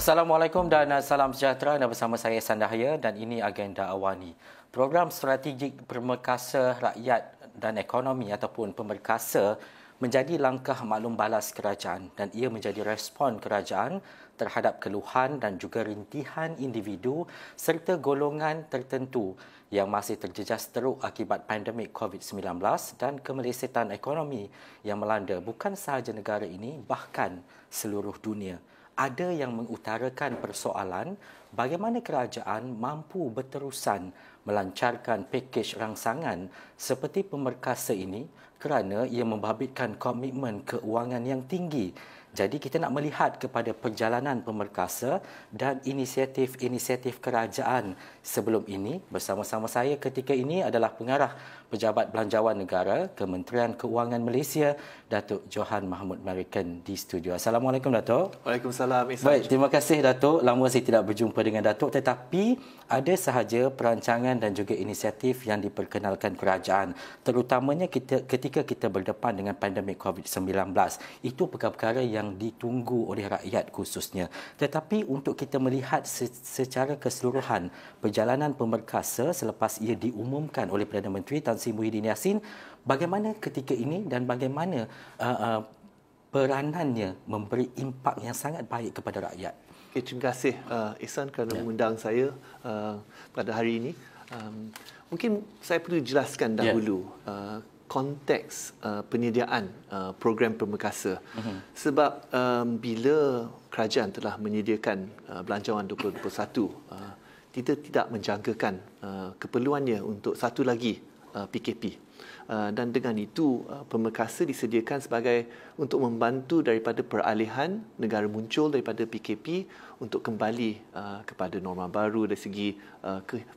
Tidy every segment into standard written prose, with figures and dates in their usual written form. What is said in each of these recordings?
Assalamualaikum dan salam sejahtera. Anda bersama saya Sandahaya dan ini Agenda Awani. Program strategik Pemerkasa Rakyat dan Ekonomi ataupun Pemerkasa menjadi langkah maklum balas kerajaan dan ia menjadi respon kerajaan terhadap keluhan dan juga rintihan individu serta golongan tertentu yang masih terjejas teruk akibat pandemik COVID-19 dan kemelesetan ekonomi yang melanda bukan sahaja negara ini, bahkan seluruh dunia. Ada yang mengutarakan persoalan bagaimana kerajaan mampu berterusan melancarkan pakej rangsangan seperti Pemerkasa ini kerana ia membabitkan komitmen keuangan yang tinggi. Jadi kita nak melihat kepada perjalanan Pemerkasa dan inisiatif-inisiatif kerajaan sebelum ini. Bersama-sama saya ketika ini adalah Pengarah Pejabat Belanjawan Negara Kementerian Keuangan Malaysia, Datuk Johan Mahmud Marikan di studio. Assalamualaikum Datuk. Waalaikumsalam. Baik, terima kasih Datuk. Lama saya tidak berjumpa dengan Datuk, tetapi ada sahaja perancangan dan juga inisiatif yang diperkenalkan kerajaan, terutamanya ketika kita berdepan dengan pandemik COVID-19. Itu perkara-perkara yang ditunggu oleh rakyat khususnya. Tetapi untuk kita melihat secara keseluruhan perjalanan Pemerkasa selepas ia diumumkan oleh Perdana Menteri Tan Sri Muhyiddin Yassin, bagaimana ketika ini dan bagaimana peranannya memberi impak yang sangat baik kepada rakyat. Okay, terima kasih Ihsan kerana mengundang saya pada hari ini. Mungkin saya perlu jelaskan dahulu konteks penyediaan program Pemerkasa. Sebab bila kerajaan telah menyediakan Belanjawan 2021, kita tidak menjangkakan keperluannya untuk satu lagi PKP. Dan dengan itu Pemerkasa disediakan sebagai untuk membantu daripada peralihan negara muncul daripada PKP untuk kembali kepada norma baru dari segi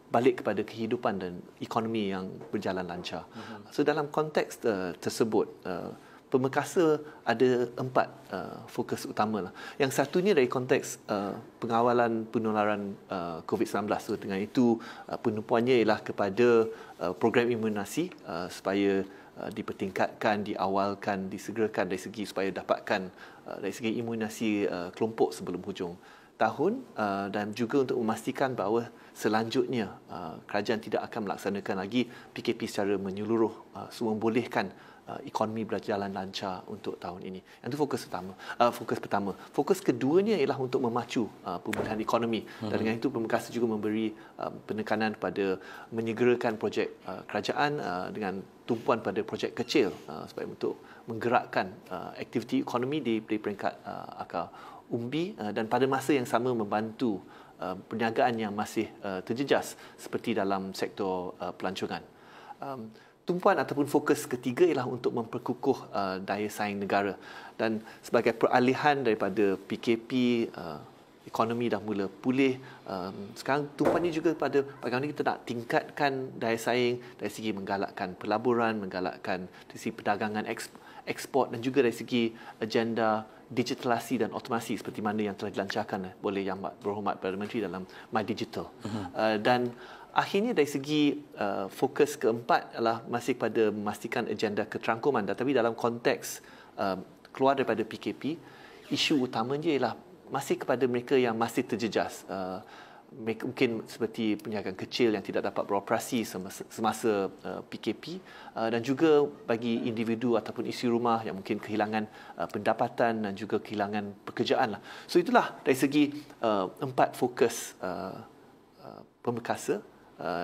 balik kepada kehidupan dan ekonomi yang berjalan lancar. So dalam konteks tersebut Pemerkasa ada 4 fokus utama lah. Yang satunya dari konteks pengawalan penularan COVID-19. So, dengan itu penumpuannya ialah kepada program imunisasi supaya dipertingkatkan, diawalkan, disegerakan dari segi supaya dapatkan dari segi imunisasi kelompok sebelum hujung tahun dan juga untuk memastikan bahawa selanjutnya kerajaan tidak akan melaksanakan lagi PKP secara menyeluruh, membolehkan ekonomi berjalan lancar untuk tahun ini. Itu fokus utama. Fokus pertama. Fokus keduanya ialah untuk memacu pemulihan ekonomi. Dan dengan itu Pemerkasa juga memberi penekanan kepada menyegerakan projek kerajaan dengan tumpuan pada projek kecil supaya untuk menggerakkan aktiviti ekonomi di peringkat akar umbi dan pada masa yang sama membantu perniagaan yang masih terjejas seperti dalam sektor pelancongan. Tumpuan ataupun fokus ketiga ialah untuk memperkukuh daya saing negara dan sebagai peralihan daripada PKP, ekonomi dah mula pulih. Sekarang tumpuannya juga pada bagaimana kita nak tingkatkan daya saing dari segi menggalakkan pelaburan, menggalakkan dari segi perdagangan ekspor dan juga dari segi agenda digitalisasi dan otomasi seperti mana yang telah dilancarkan oleh Yang Berhormat Perdana Menteri dalam My Digital. Dan akhirnya dari segi fokus keempat adalah masih pada memastikan agenda keterangkuman, tetapi dalam konteks keluar daripada PKP, isu utamanya ialah masih kepada mereka yang masih terjejas. Mungkin seperti perniagaan kecil yang tidak dapat beroperasi semasa PKP dan juga bagi individu ataupun isi rumah yang mungkin kehilangan pendapatan dan juga kehilangan pekerjaan lah. So itulah dari segi 4 fokus Pemerkasa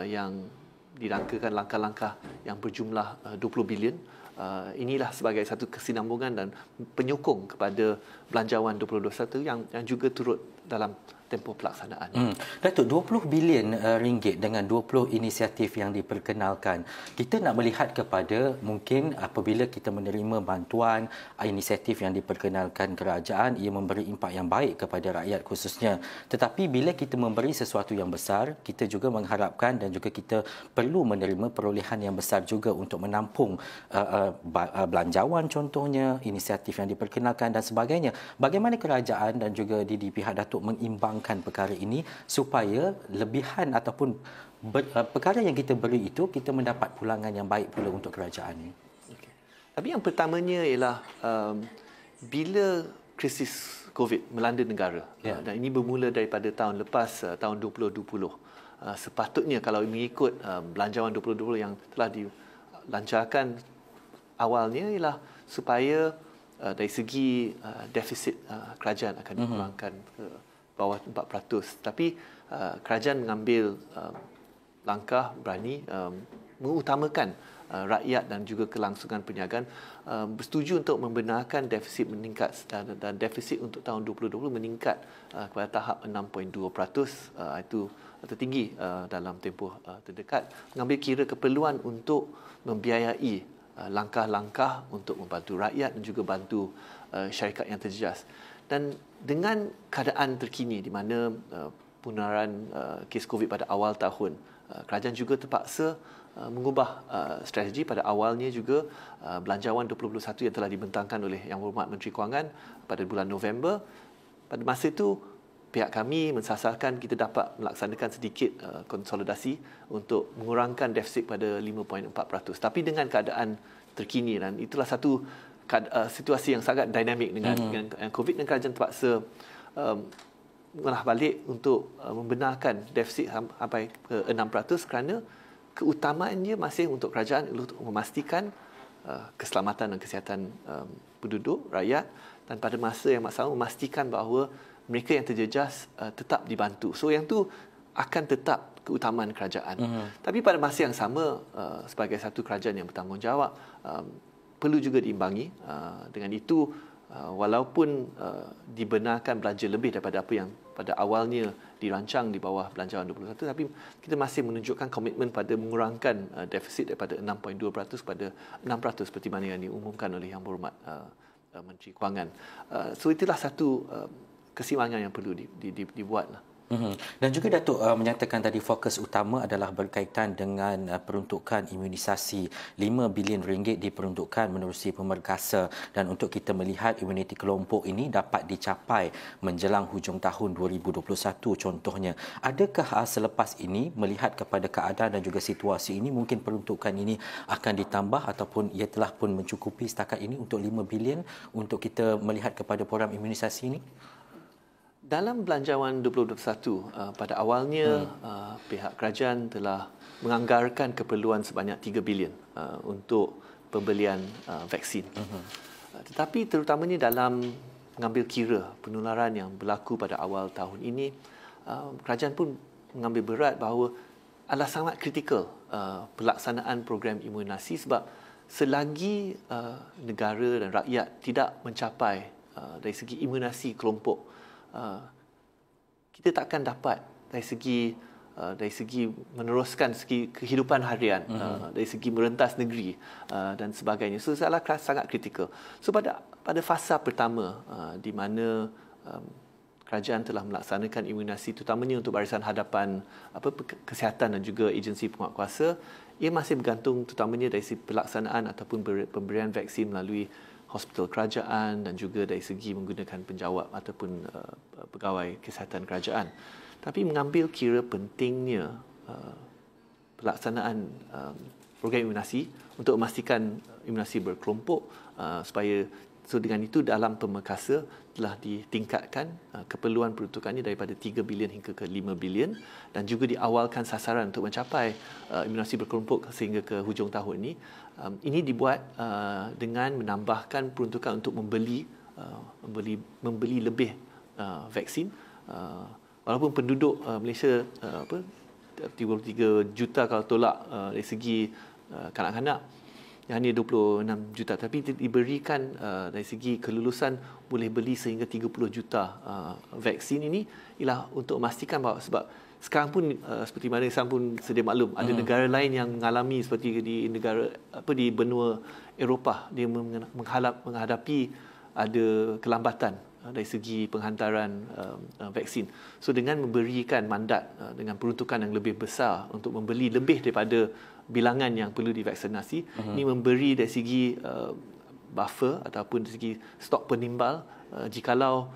yang dirangkakan langkah-langkah yang berjumlah 20 bilion. Inilah sebagai satu kesinambungan dan penyokong kepada Belanjawan 2021 yang juga turut dalam tempoh pelaksanaan. Datuk, 20 bilion ringgit dengan 20 inisiatif yang diperkenalkan. Kita nak melihat kepada mungkin apabila kita menerima bantuan, inisiatif yang diperkenalkan kerajaan, ia memberi impak yang baik kepada rakyat khususnya. Tetapi bila kita memberi sesuatu yang besar, kita juga mengharapkan dan juga kita perlu menerima perolehan yang besar juga untuk menampung belanjawan contohnya, inisiatif yang diperkenalkan dan sebagainya. Bagaimana kerajaan dan juga di pihak Datuk mengimbangkan perkara ini supaya lebihan ataupun perkara yang kita beri itu kita mendapat pulangan yang baik pula untuk kerajaan ini? Okay. Tapi yang pertamanya ialah bila krisis COVID melanda negara. Dan ini bermula daripada tahun lepas, tahun 2020. Sepatutnya kalau mengikut belanjawan 2020 yang telah dilancarkan awalnya ialah supaya dari segi defisit kerajaan akan dikurangkan ke bawah 4%. Tapi kerajaan mengambil langkah berani mengutamakan rakyat dan juga kelangsungan perniagaan, bersetuju untuk membenarkan defisit meningkat, dan defisit untuk tahun 2020 meningkat kepada tahap 6.2%. Itu tertinggi dalam tempoh terdekat, mengambil kira keperluan untuk membiayai langkah-langkah untuk membantu rakyat dan juga bantu syarikat yang terjejas. Dan dengan keadaan terkini di mana penularan kes COVID pada awal tahun, kerajaan juga terpaksa mengubah strategi. Pada awalnya juga belanjawan 2021 yang telah dibentangkan oleh Yang Berhormat Menteri Kewangan pada bulan November. Pada masa itu pihak kami mensasarkan kita dapat melaksanakan sedikit konsolidasi untuk mengurangkan defisit pada 5.4%. Tapi dengan keadaan terkini, dan itulah satu situasi yang sangat dinamik dengan COVID, dan kerajaan terpaksa mengolah balik untuk membenarkan defisit sampai ke 6% kerana keutamaannya masih untuk kerajaan untuk memastikan keselamatan dan kesihatan penduduk, rakyat, dan pada masa yang sama memastikan bahawa mereka yang terjejas tetap dibantu. So yang tu akan tetap keutamaan kerajaan. Tapi pada masa yang sama, sebagai satu kerajaan yang bertanggungjawab, perlu juga diimbangi. Dengan itu, walaupun dibenarkan belanja lebih daripada apa yang pada awalnya dirancang di bawah belanjawan 2021, tapi kita masih menunjukkan komitmen pada mengurangkan defisit daripada 6.2% kepada 6% seperti mana yang diumumkan oleh Yang Berhormat Menteri Kewangan. So itulah satu keseimbangan yang perlu dibuatlah. Dan juga Datuk menyatakan tadi fokus utama adalah berkaitan dengan peruntukan imunisasi. 5 bilion ringgit diperuntukkan menerusi pemerkasa, dan untuk kita melihat imuniti kelompok ini dapat dicapai menjelang hujung tahun 2021 contohnya. Adakah selepas ini melihat kepada keadaan dan juga situasi ini, mungkin peruntukan ini akan ditambah ataupun ia telah pun mencukupi setakat ini untuk 5 bilion untuk kita melihat kepada program imunisasi ini? Dalam belanjawan 2021, pada awalnya pihak kerajaan telah menganggarkan keperluan sebanyak 3 bilion untuk pembelian vaksin. Tetapi terutamanya dalam mengambil kira penularan yang berlaku pada awal tahun ini, kerajaan pun mengambil berat bahawa adalah sangat kritikal pelaksanaan program imunisasi, sebab selagi negara dan rakyat tidak mencapai dari segi imunisasi kelompok, kita takkan dapat dari segi meneruskan segi kehidupan harian, dari segi merentas negeri dan sebagainya. So adalah sangat kritikal. So pada fasa pertama di mana kerajaan telah melaksanakan imunisasi terutamanya untuk barisan hadapan kesihatan dan juga agensi penguatkuasa, ia masih bergantung terutamanya dari segi pelaksanaan ataupun pemberian vaksin melalui hospital kerajaan dan juga dari segi menggunakan penjawat ataupun pegawai kesihatan kerajaan. Tapi mengambil kira pentingnya pelaksanaan program imunisasi untuk memastikan imunisasi berkelompok, supaya dengan itu dalam pemerkasa telah ditingkatkan keperluan peruntukannya daripada 3 bilion hingga ke 5 bilion, dan juga diawalkan sasaran untuk mencapai imunisasi berkelompok sehingga ke hujung tahun ini. Ini dibuat dengan menambahkan peruntukan untuk membeli lebih vaksin. Walaupun penduduk Malaysia 33 juta kalau tolak dari segi kanak-kanak, hanya 26 juta, tapi diberikan dari segi kelulusan boleh beli sehingga 30 juta vaksin. Ini ialah untuk memastikan bahawa, sebab sekarang pun seperti mana saya pun sedia maklum, ada negara lain yang mengalami seperti di benua Eropah, dia menghadapi ada kelambatan dari segi penghantaran vaksin. So dengan memberikan mandat dengan peruntukan yang lebih besar untuk membeli lebih daripada bilangan yang perlu divaksinasi, ini memberi dari segi buffer ataupun dari segi stok penimbal, jikalau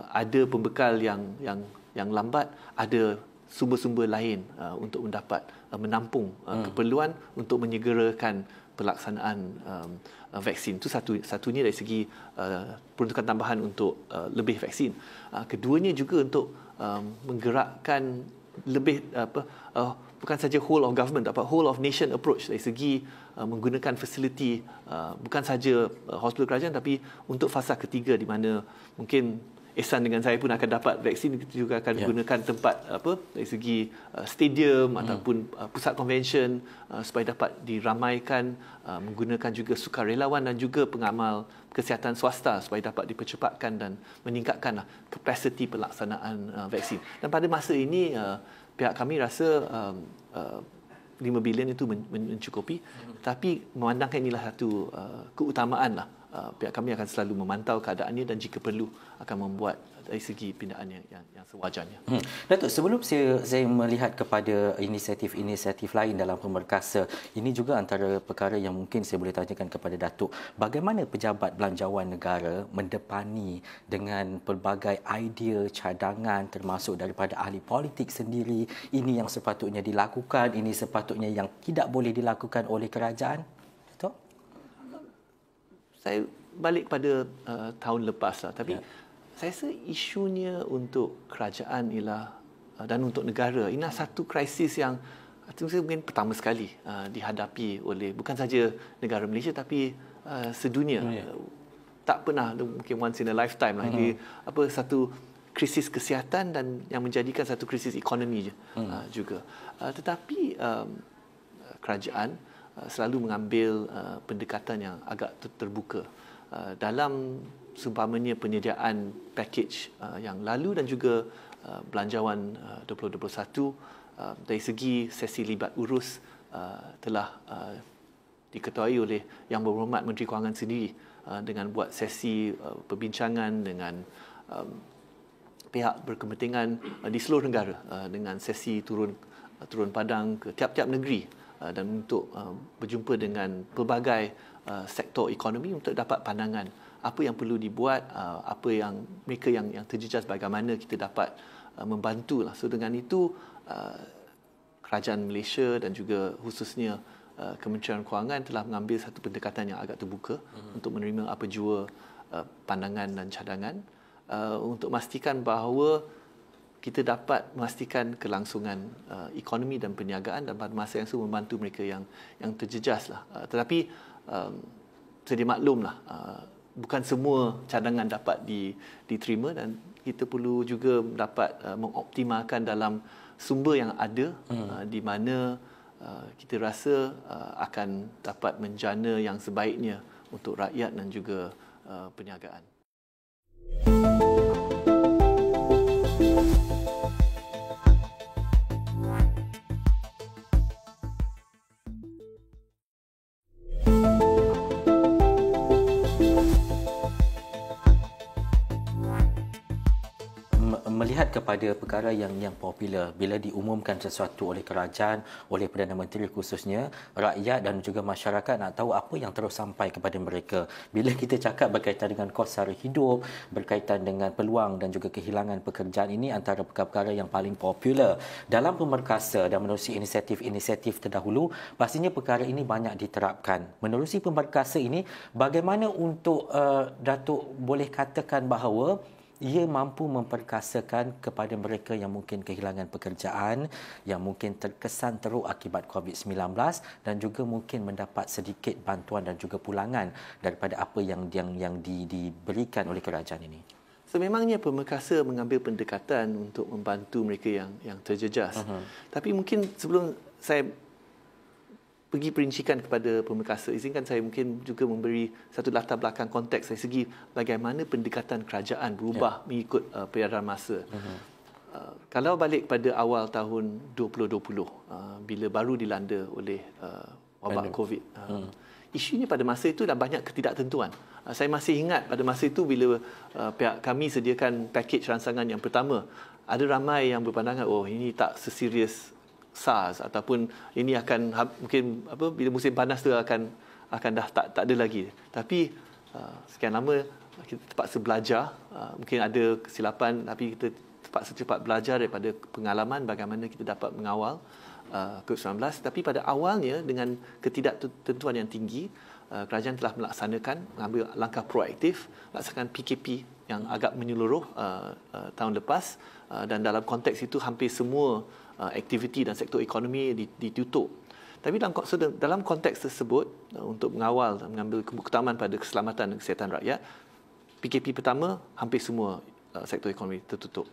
ada pembekal yang lambat, ada sumber-sumber lain untuk mendapat menampung keperluan untuk menyegerakan pelaksanaan vaksin. Itu satunya dari segi peruntukan tambahan untuk lebih vaksin. Keduanya juga untuk menggerakkan lebih bukan saja whole of government, tapi whole of nation approach dari segi menggunakan fasiliti bukan saja hospital kerajaan, tapi untuk fasa ketiga di mana mungkin Ehsan dengan saya pun akan dapat vaksin. Kita juga akan gunakan tempat dari segi stadium ataupun pusat konvensyen supaya dapat diramaikan, menggunakan juga sukarelawan dan juga pengamal kesihatan swasta supaya dapat dipercepatkan dan meningkatkan kapasiti pelaksanaan vaksin. Dan pada masa ini pihak kami rasa 5 bilion itu mencukupi, tapi memandangkan inilah satu keutamaan lah. Pihak kami akan selalu memantau keadaannya dan jika perlu akan membuat dari segi pindaan yang sewajarnya. Datuk, sebelum saya melihat kepada inisiatif-inisiatif lain dalam pemerkasa, ini juga antara perkara yang mungkin saya boleh tanyakan kepada Datuk. Bagaimana pejabat belanjawan negara mendepani dengan pelbagai idea, cadangan termasuk daripada ahli politik sendiri, ini yang sepatutnya dilakukan, ini sepatutnya yang tidak boleh dilakukan oleh kerajaan? Datuk? Saya balik pada tahun lepas lah, tapi saya rasa isunya untuk kerajaan ialah dan untuk negara, ini satu krisis yang mungkin pertama sekali dihadapi oleh bukan saja negara Malaysia tapi sedunia. Tak pernah, mungkin once in a lifetime lah. Satu krisis kesihatan dan yang menjadikan satu krisis ekonomi juga. Tetapi kerajaan selalu mengambil pendekatan yang agak terbuka dalam seumpamanya penyediaan package yang lalu dan juga belanjawan 2021 dari segi sesi libat urus telah diketuai oleh Yang Berhormat Menteri Kewangan sendiri dengan buat sesi perbincangan dengan pihak berkepentingan di seluruh negara dengan sesi turun padang ke tiap-tiap negeri dan untuk berjumpa dengan pelbagai sektor ekonomi untuk dapat pandangan apa yang perlu dibuat, apa yang mereka yang terjejas, bagaimana kita dapat membantulah. So dengan itu kerajaan Malaysia dan juga khususnya Kementerian Kewangan telah mengambil satu pendekatan yang agak terbuka untuk menerima apa jua pandangan dan cadangan untuk memastikan bahawa kita dapat memastikan kelangsungan ekonomi dan perniagaan dan pada masa yang sama membantu mereka yang terjejas lah. Tetapi sedia maklumlah, bukan semua cadangan dapat diterima dan kita perlu juga dapat mengoptimalkan dalam sumber yang ada di mana kita rasa akan dapat menjana yang sebaiknya untuk rakyat dan juga perniagaan. Melihat kepada perkara yang popular, bila diumumkan sesuatu oleh kerajaan, oleh Perdana Menteri khususnya, rakyat dan juga masyarakat nak tahu apa yang terus sampai kepada mereka. Bila kita cakap berkaitan dengan kos sara hidup, berkaitan dengan peluang dan juga kehilangan pekerjaan, ini antara perkara-perkara yang paling popular dalam pemerkasa dan menerusi inisiatif-inisiatif terdahulu, pastinya perkara ini banyak diterapkan. Menerusi pemerkasa ini, bagaimana untuk Datuk boleh katakan bahawa ia mampu memperkasakan kepada mereka yang mungkin kehilangan pekerjaan, yang mungkin terkesan teruk akibat COVID-19 dan juga mungkin mendapat sedikit bantuan dan juga pulangan daripada apa yang diberikan oleh kerajaan ini? Sememangnya pemerkasa mengambil pendekatan untuk membantu mereka yang terjejas. Tapi mungkin sebelum saya pergi perincikan kepada pemerkasa, izinkan saya mungkin juga memberi satu latar belakang konteks dari segi bagaimana pendekatan kerajaan berubah mengikut peredaran masa. Kalau balik pada awal tahun 2020, bila baru dilanda oleh wabak COVID, isunya pada masa itu dah banyak ketidaktentuan. Saya masih ingat pada masa itu bila pihak kami sediakan pakej rangsangan yang pertama, ada ramai yang berpandangan, oh ini tak seserius SARS ataupun ini akan mungkin bila musim panas tu akan dah tak ada lagi. Tapi sekian lama kita terpaksa belajar, mungkin ada kesilapan tapi kita terpaksa cepat belajar daripada pengalaman bagaimana kita dapat mengawal COVID-19. Tapi pada awalnya dengan ketidaktentuan yang tinggi, kerajaan telah mengambil langkah proaktif, melaksanakan PKP yang agak menyeluruh tahun lepas, dan dalam konteks itu hampir semua aktiviti dan sektor ekonomi ditutup. Tapi dalam konteks tersebut, untuk mengawal dan mengambil keutamaan pada keselamatan dan kesihatan rakyat, PKP pertama hampir semua sektor ekonomi tertutup.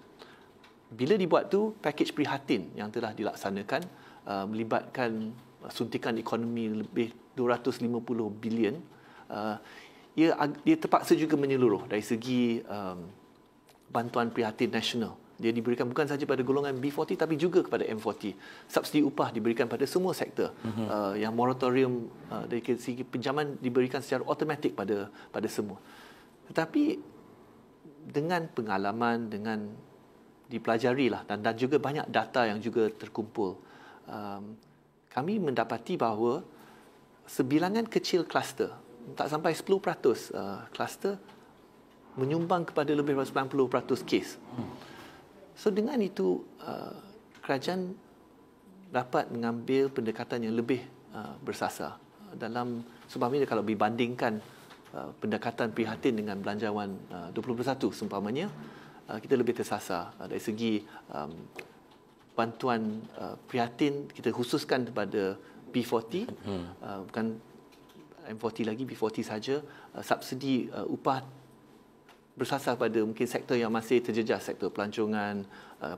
Bila dibuat tu, pakej prihatin yang telah dilaksanakan melibatkan suntikan ekonomi lebih 250 bilion, ia terpaksa juga menyeluruh dari segi bantuan prihatin nasional. Dia diberikan bukan sahaja pada golongan B40 tapi juga kepada M40. Subsidi upah diberikan pada semua sektor. Yang moratorium dari segi pinjaman diberikan secara automatik pada semua. Tetapi dengan pengalaman, dengan dipelajari lah, dan juga banyak data yang juga terkumpul, kami mendapati bahawa sebilangan kecil kluster, tak sampai 10% kluster menyumbang kepada lebih daripada 90% kes. So dengan itu, kerajaan dapat mengambil pendekatan yang lebih bersasar. Sebabnya kalau dibandingkan pendekatan prihatin dengan belanjawan 2021 seumpamanya, kita lebih tersasar dari segi bantuan prihatin. Kita khususkan kepada B40, bukan M40 lagi, B40 saja. Subsidi upah bersasar pada mungkin sektor yang masih terjejas, sektor pelancongan,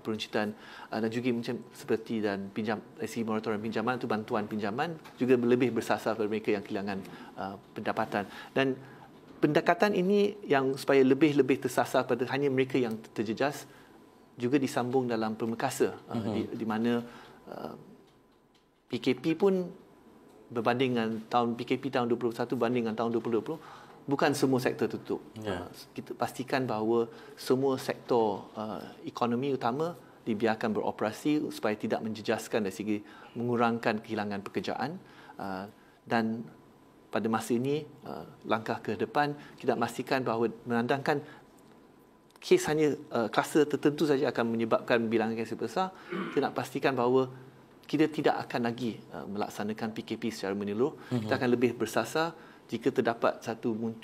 peruncitan, dan juga macam seperti dan dari segi moratorium pinjaman, itu bantuan pinjaman juga lebih bersasar pada mereka yang kehilangan pendapatan. Dan pendekatan ini yang supaya lebih tersasar pada hanya mereka yang terjejas juga disambung dalam permekasa, di mana PKP pun berbanding dengan PKP tahun 2021 banding dengan tahun 2020, bukan semua sektor tutup. Kita pastikan bahawa semua sektor ekonomi utama dibiarkan beroperasi supaya tidak menjejaskan dari segi mengurangkan kehilangan pekerjaan. Dan pada masa ini, langkah ke depan, kita memastikan bahawa menandangkan kes hanya kluster tertentu saja akan menyebabkan bilangan kes besar, kita nak pastikan bahawa kita tidak akan lagi melaksanakan PKP secara menyeluruh. Kita akan lebih bersasar. Jika terdapat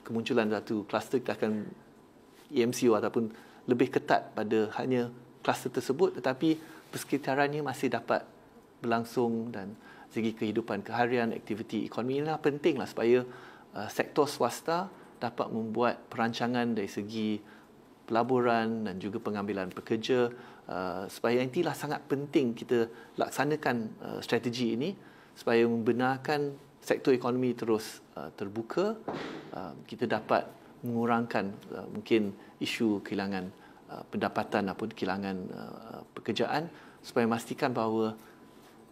kemunculan satu kluster, kita akan EMCO ataupun lebih ketat pada hanya kluster tersebut, tetapi persekitarannya masih dapat berlangsung, dan segi kehidupan keharian, aktiviti ekonomi inilah pentinglah supaya sektor swasta dapat membuat perancangan dari segi pelaburan dan juga pengambilan pekerja. Supaya inilah sangat penting kita laksanakan strategi ini supaya membenarkan sektor ekonomi terus terbuka. Kita dapat mengurangkan mungkin isu kehilangan pendapatan ataupun kehilangan pekerjaan, supaya memastikan bahawa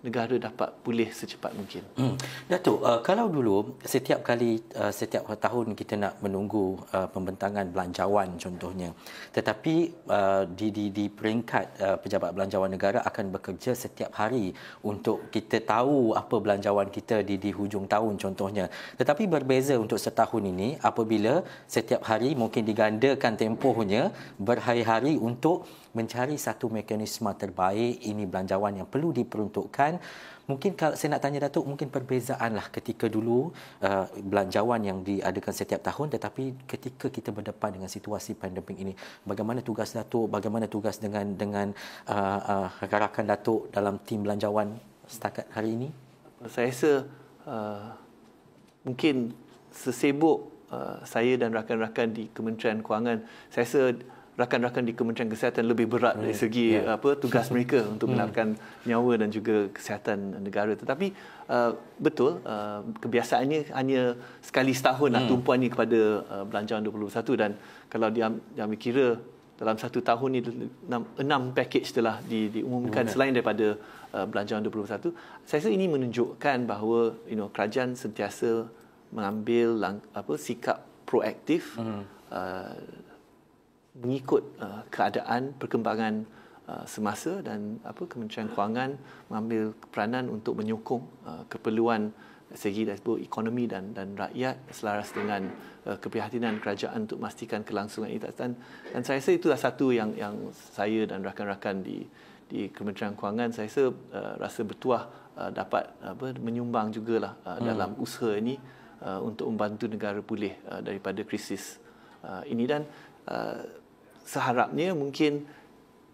negara dapat pulih secepat mungkin. Datuk, kalau dulu setiap tahun kita nak menunggu pembentangan belanjawan contohnya, tetapi di peringkat pejabat belanjawan negara akan bekerja setiap hari untuk kita tahu apa belanjawan kita di hujung tahun contohnya. Tetapi berbeza untuk setahun ini apabila setiap hari mungkin digandakan tempohnya berhari-hari untuk mencari satu mekanisme terbaik. Ini belanjawan yang perlu diperuntukkan. Mungkin kalau saya nak tanya Datuk, mungkin perbezaanlah ketika dulu belanjawan yang diadakan setiap tahun, tetapi ketika kita berdepan dengan situasi pandemik ini, bagaimana tugas Datuk, bagaimana tugas dengan rakan Datuk dalam tim belanjawan setakat hari ini? Saya rasa mungkin sesibuk saya dan rakan-rakan di Kementerian Kewangan, saya rasa rakan-rakan di Kementerian Kesihatan lebih berat dari segi tugas mereka untuk menyelamatkan nyawa dan juga kesihatan negara. Tetapi betul, kebiasaannya hanya sekali setahun tumpuan ini kepada belanjawan 2021, dan kalau diambil kira dalam satu tahun ini 6 pakej telah diumumkan selain daripada belanjawan 2021. Saya rasa ini menunjukkan bahawa kerajaan sentiasa mengambil sikap proaktif mengikut keadaan perkembangan semasa, dan Kementerian Kewangan mengambil peranan untuk menyokong keperluan segi dari ekonomi dan rakyat selaras dengan keprihatinan kerajaan untuk memastikan kelangsungan ini. Dan saya rasa itulah satu yang saya dan rakan-rakan di di Kementerian Kewangan, saya rasa bertuah dapat menyumbang jugalah dalam usaha ini untuk membantu negara pulih daripada krisis ini. Dan seharapnya mungkin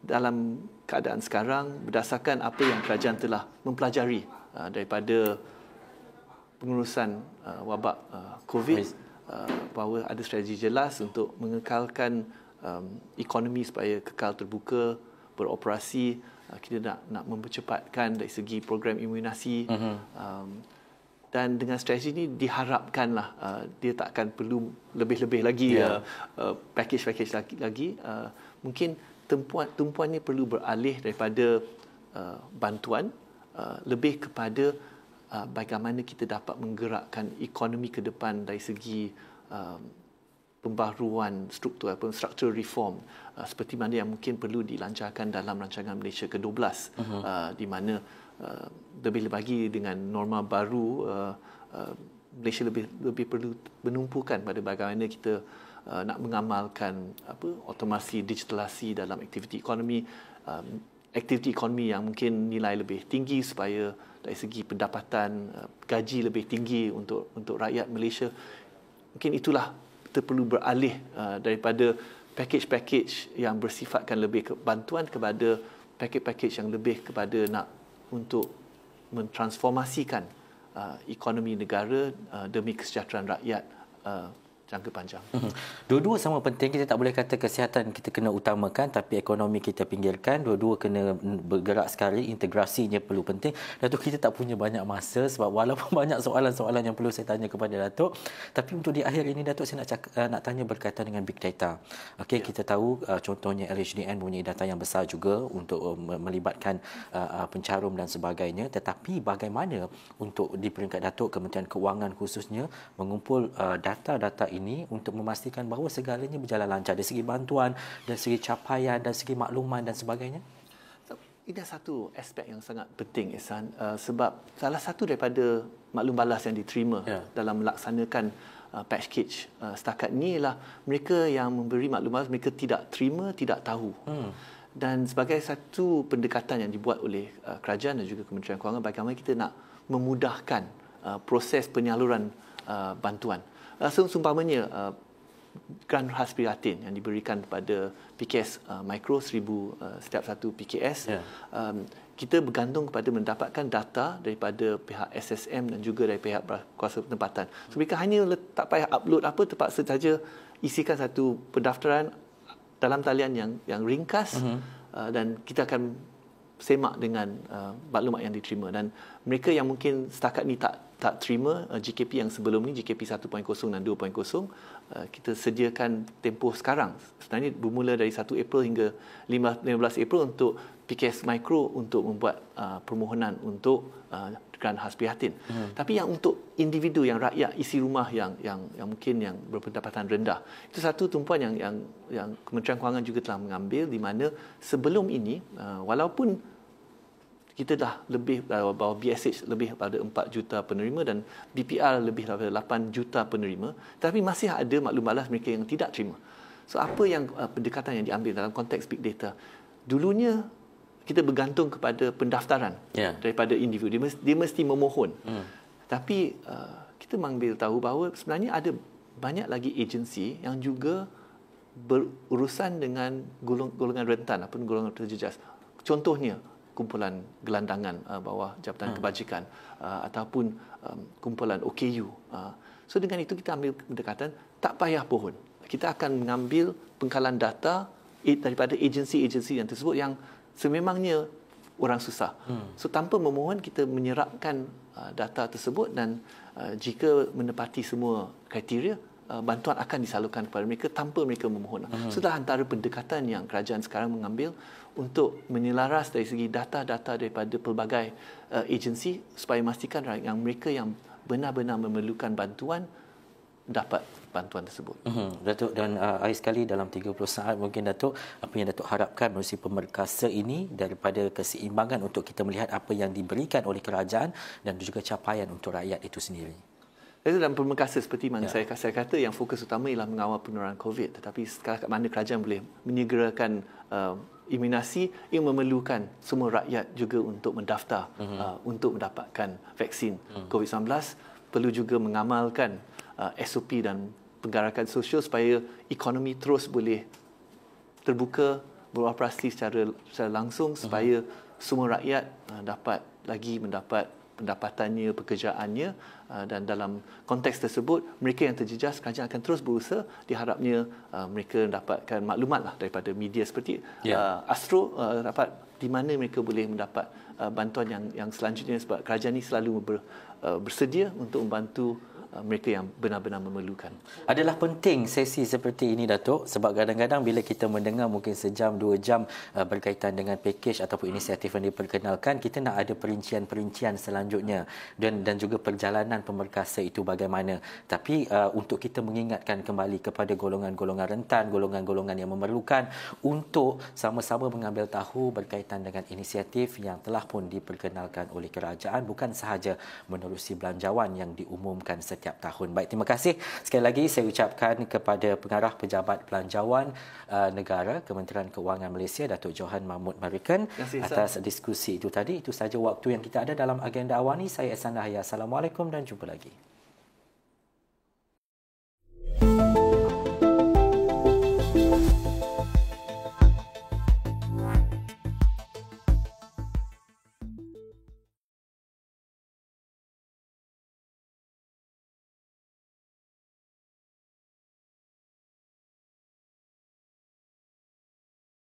dalam keadaan sekarang, berdasarkan apa yang kerajaan telah mempelajari daripada pengurusan wabak COVID, bahawa ada strategi jelas untuk mengekalkan ekonomi supaya kekal terbuka, beroperasi. Kita nak mempercepatkan dari segi program imunisasi. Dan dengan strategi ini diharapkanlah dia tak akan perlu lebih-lebih lagi package-package lagi. Mungkin tumpuannya perlu beralih daripada bantuan lebih kepada bagaimana kita dapat menggerakkan ekonomi ke depan dari segi pembaharuan struktur ataupun structural reform seperti mana yang mungkin perlu dilancarkan dalam rancangan Malaysia ke-12 di mana lebih lagi dengan norma baru Malaysia lebih perlu menumpukan pada bagaimana kita nak mengamalkan otomasi digitalisasi dalam aktiviti ekonomi, aktiviti ekonomi yang mungkin nilai lebih tinggi supaya dari segi pendapatan gaji lebih tinggi untuk rakyat Malaysia. Mungkin itulah kita perlu beralih daripada package-package yang bersifatkan lebih bantuan kepada package-package yang lebih kepada nak untuk mentransformasikan ekonomi negara demi kesejahteraan rakyat jangka panjang. Dua-dua sama penting. Kita tak boleh kata kesihatan kita kena utamakan tapi ekonomi kita pinggirkan. Dua-dua kena bergerak sekali, integrasinya perlu penting. Datuk, kita tak punya banyak masa sebab walaupun banyak soalan-soalan yang perlu saya tanya kepada Datuk, tapi untuk di akhir ini Datuk, saya nak tanya berkaitan dengan big data. Okey, kita tahu contohnya LHDN mempunyai data yang besar juga untuk melibatkan pencarum dan sebagainya, tetapi bagaimana untuk di peringkat Datuk, Kementerian Kewangan khususnya mengumpul data-data ini untuk memastikan bahawa segalanya berjalan lancar dari segi bantuan, dari segi capaian, dari segi makluman dan sebagainya? Ini satu aspek yang sangat penting, Ihsan, sebab salah satu daripada maklum balas yang diterima dalam melaksanakan package setakat ni ialah mereka yang memberi maklum balas mereka tidak terima, tidak tahu. Dan sebagai satu pendekatan yang dibuat oleh kerajaan dan juga Kementerian Kewangan, bagaimana kita nak memudahkan proses penyaluran bantuan. Seumpamanya grant khas prihatin yang diberikan kepada PKS Mikro 1,000 setiap satu PKS, kita bergantung kepada mendapatkan data daripada pihak SSM dan juga dari pihak kuasa penempatan. So, mereka hanya tak payah upload apa, terpaksa saja isikan satu pendaftaran dalam talian yang ringkas, dan kita akan semak dengan maklumat yang diterima. Dan mereka yang mungkin setakat ni tak terima GKP yang sebelum ni, GKP 1.0 dan 2.0, kita sediakan tempoh sekarang. Sebenarnya bermula dari 1 April hingga 15 April untuk PKS Mikro untuk membuat permohonan untuk grant khas prihatin. Tapi yang untuk individu, yang rakyat isi rumah yang mungkin yang berpendapatan rendah, itu satu tumpuan yang Kementerian Kewangan juga telah mengambil, di mana sebelum ini walaupun kita dah lebih bahawa BSH lebih pada 4 juta penerima dan BPR lebih daripada 8 juta penerima, tapi masih ada maklum balas mereka yang tidak terima. So, apa yang pendekatan yang diambil dalam konteks big data? Dulunya kita bergantung kepada pendaftaran daripada individu. Dia mesti memohon. Tapi kita mengambil tahu bahawa sebenarnya ada banyak lagi agensi yang juga berurusan dengan golongan rentan ataupun golongan terjejas. Contohnya kumpulan gelandangan bawah Jabatan Kebajikan ataupun kumpulan OKU. So, dengan itu kita ambil pendekatan tak payah pohon. Kita akan mengambil pengkalan data daripada agensi-agensi yang tersebut yang sememangnya orang susah. So, tanpa memohon kita menyerapkan data tersebut, dan jika menepati semua kriteria, bantuan akan disalurkan kepada mereka tanpa mereka memohon. Sudah antara pendekatan yang kerajaan sekarang mengambil untuk menyelaras dari segi data-data daripada pelbagai agensi supaya memastikan yang mereka yang benar-benar memerlukan bantuan dapat bantuan tersebut. Datuk, dan akhir sekali dalam 30 saat mungkin Datuk, apa yang Datuk harapkan melalui pemerkasa ini daripada keseimbangan untuk kita melihat apa yang diberikan oleh kerajaan dan juga capaian untuk rakyat itu sendiri? Itu dalam pemerkasa seperti mana saya kata, yang fokus utama ialah mengawal penularan COVID, tetapi sekarang kat mana kerajaan boleh menyegerakan imunisasi yang memerlukan semua rakyat juga untuk mendaftar untuk mendapatkan vaksin COVID-19, perlu juga mengamalkan SOP dan penggerakan sosial supaya ekonomi terus boleh terbuka, beroperasi secara langsung, supaya semua rakyat dapat lagi mendapat pendapatannya, pekerjaannya, dan dalam konteks tersebut mereka yang terjejas, kerajaan akan terus berusaha. Diharapnya mereka dapatkan maklumat daripada media seperti Astro, dapat di mana mereka boleh mendapat bantuan yang selanjutnya, sebab kerajaan ini selalu bersedia untuk membantu mereka yang benar-benar memerlukan. Adalah penting sesi seperti ini, Datuk, sebab kadang-kadang bila kita mendengar mungkin sejam, 2 jam berkaitan dengan pakej ataupun inisiatif yang diperkenalkan, kita nak ada perincian-perincian selanjutnya dan juga perjalanan pemerkasa itu bagaimana. Tapi untuk kita mengingatkan kembali kepada golongan-golongan rentan, golongan-golongan yang memerlukan, untuk sama-sama mengambil tahu berkaitan dengan inisiatif yang telah pun diperkenalkan oleh kerajaan, bukan sahaja menerusi belanjawan yang diumumkan setiap tahun. Baik, terima kasih sekali lagi saya ucapkan kepada Pengarah Pejabat Belanjawan Negara Kementerian Kewangan Malaysia, Datuk Johan Mahmud Marikan, atas diskusi itu tadi. Itu sahaja waktu yang kita ada dalam agenda awal ini. Saya Ehsan Dahaya. Assalamualaikum dan jumpa lagi.